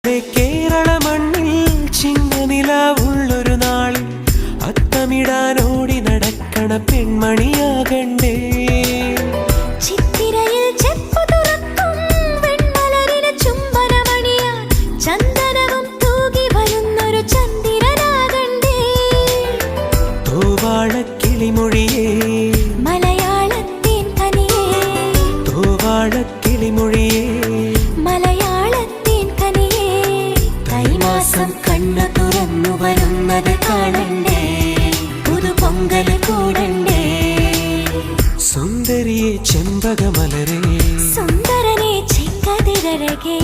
കേരള മണ്ണിൽ ചിങ്ങനിലാവുള്ളൊരു നാളിൽ അത്തമിടാനോടി നടക്കണ പെൺമണിയാകണ്ടേ. ചിത്തിരയിൽ ചെപ്പു തുറക്കും വെൺമലരിന് ചുംബനമണിയാൻ ചന്ദനവും തൂകി വരുന്നൊരു ചന്ദ്രനാകണ്ടേ. തോവാളക്കിളിമൊഴിയേ മലയാളത്തിൻ കനിയേ, തോവാളക്കിളിമൊഴിയേ മലയാളത്തിൻ കനിയേ. കൈമാസം കണ്ണു തുറന്നു വരുന്നത് കാണണ്ടേ, പുതുപൊങ്കൽ കൂടണ്ടേ. സുന്ദരിയെ ചെമ്പകമലരേ, സുന്ദരനെ ചെങ്കതിരഴകേ.